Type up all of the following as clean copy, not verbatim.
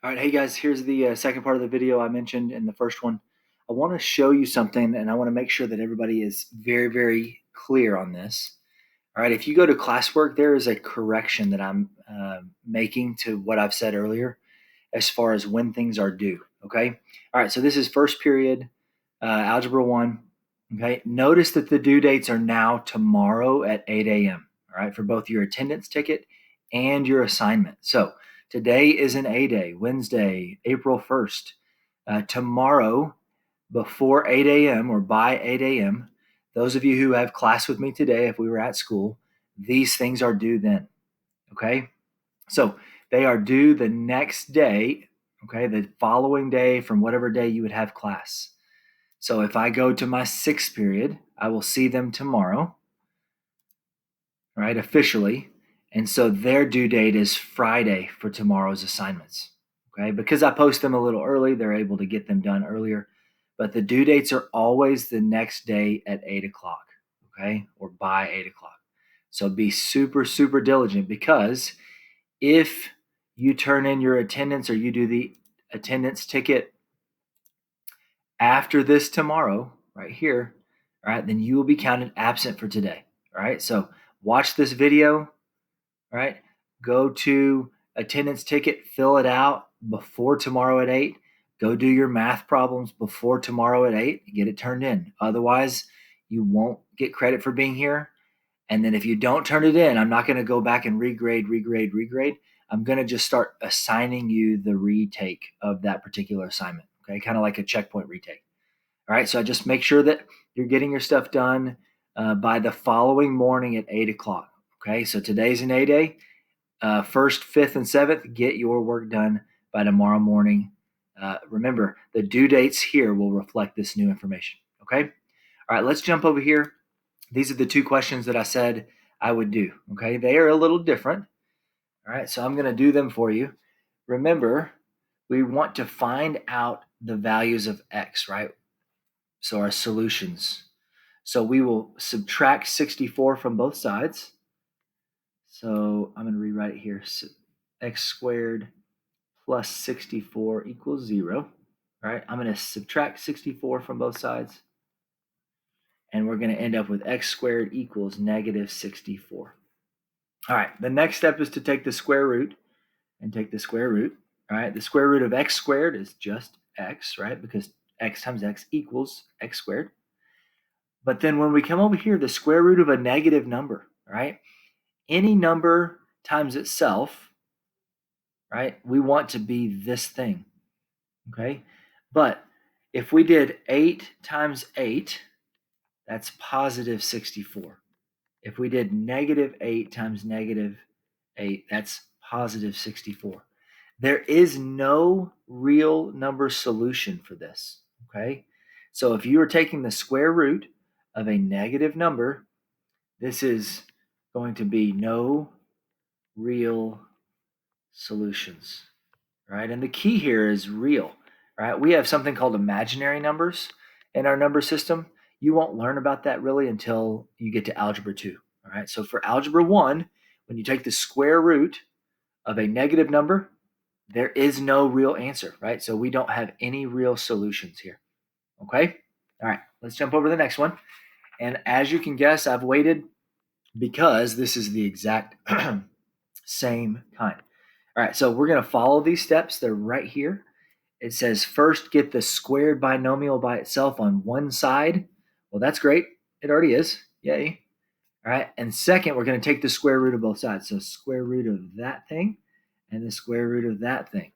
All right, hey guys, here's the second part of the video I mentioned in the first one. I want to show you something and I want to make sure that everybody is very, very clear on this. All right, if you go to classwork, there is a correction that I'm making to what I've said earlier as far as when things are due, okay? All right, so this is first period, Algebra 1, okay? Notice that the due dates are now tomorrow at 8 a.m., all right, for both your attendance ticket and your assignment. So today is an A day, Wednesday, April 1st. Tomorrow, before 8 a.m. or by 8 a.m., those of you who have class with me today, if we were at school, these things are due then, okay? So they are due the next day, okay, the following day from whatever day you would have class. So if I go to my sixth period, I will see them tomorrow, right, officially. And so their due date is Friday for tomorrow's assignments, okay? Because I post them a little early, they're able to get them done earlier. But the due dates are always the next day at 8 o'clock, okay, or by 8 o'clock. So be super, super diligent, because if you turn in your attendance or you do the attendance ticket after this tomorrow, right here, all right, then you will be counted absent for today. All right, so watch this video, all right, go to attendance ticket, fill it out before tomorrow at 8. Go do your math problems before tomorrow at 8, get it turned in. Otherwise, you won't get credit for being here. And then if you don't turn it in, I'm not going to go back and regrade. I'm going to just start assigning you the retake of that particular assignment. Okay, kind of like a checkpoint retake. All right, so I just make sure that you're getting your stuff done by the following morning at 8 o'clock. Okay, so today's an A day. First, fifth, and seventh, get your work done by tomorrow morning. Remember, the due dates here will reflect this new information. Okay, all right, let's jump over here. These are the two questions that I said I would do. Okay, they are a little different. All right, so I'm going to do them for you. Remember, we want to find out the values of x, right? So our solutions. So we will subtract 64 from both sides. So I'm going to rewrite it here. So x squared plus 64 equals 0. All right, I'm going to subtract 64 from both sides. And we're going to end up with x squared equals negative 64. All right, the next step is to take the square root and take the square root. All right, the square root of x squared is just x, right? Because x times x equals x squared. But then when we come over here, the square root of a negative number, right? Any number times itself, right? We want to be this thing, okay? But if we did 8 times 8, that's positive 64. If we did negative 8 times negative 8, that's positive 64. There is no real number solution for this, okay? So if you are taking the square root of a negative number, this is going to be no real solutions, right? And the key here is real, right? We have something called imaginary numbers in our number system. You won't learn about that really until you get to Algebra 2, all right? So for Algebra 1, when you take the square root of a negative number, there is no real answer, right? So we don't have any real solutions here, okay? All right, let's jump over to the next one. And as you can guess, I've waited because this is the exact same kind. All right, so we're going to follow these steps. They're right here. It says first get the squared binomial by itself on one side. Well, that's great. It already is. Yay. All right, and second, we're going to take the square root of both sides. So square root of that thing and the square root of that thing.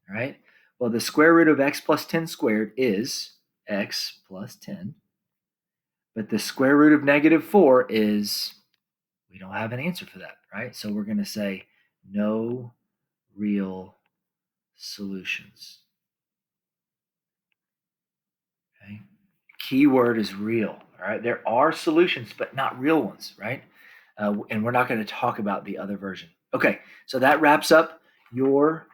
All right, well, the square root of x plus 10 squared is x plus 10. But the square root of negative 4 is, we don't have an answer for that, right? So we're going to say no real solutions. Okay. Key word is real. All right. There are solutions, but not real ones, right? And we're not going to talk about the other version. Okay. So that wraps up your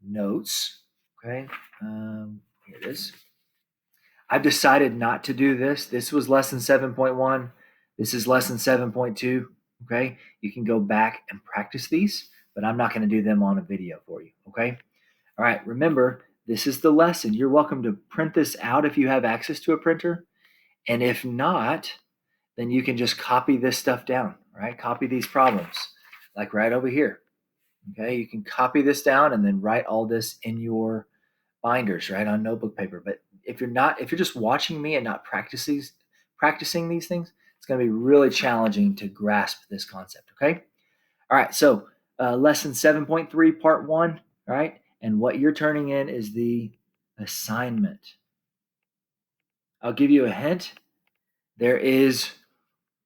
notes. Okay. Here it is. I've decided not to do this. This was lesson 7.1. This is lesson 7.2. Okay. You can go back and practice these, but I'm not going to do them on a video for you. Okay. All right, remember, this is the lesson. You're welcome to print this out if you have access to a printer. And if not, then you can just copy this stuff down, right? Copy these problems, like right over here. Okay, you can copy this down and then write all this in your binders, right, on notebook paper. But if you're just watching me and not practicing these things, it's going to be really challenging to grasp this concept. Okay. All right. So lesson 7.3, part 1. All right. And what you're turning in is the assignment. I'll give you a hint. There is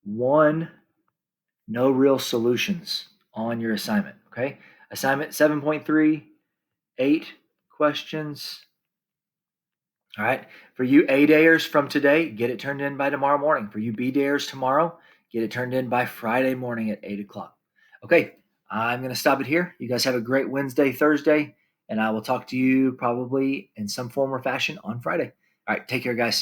no real solutions on your assignment. Okay. Assignment 7.3, 8 questions. All right. For you A-dayers from today, get it turned in by tomorrow morning. For you B-dayers tomorrow, get it turned in by Friday morning at 8 o'clock. Okay. I'm going to stop it here. You guys have a great Wednesday, Thursday, and I will talk to you probably in some form or fashion on Friday. All right. Take care, guys.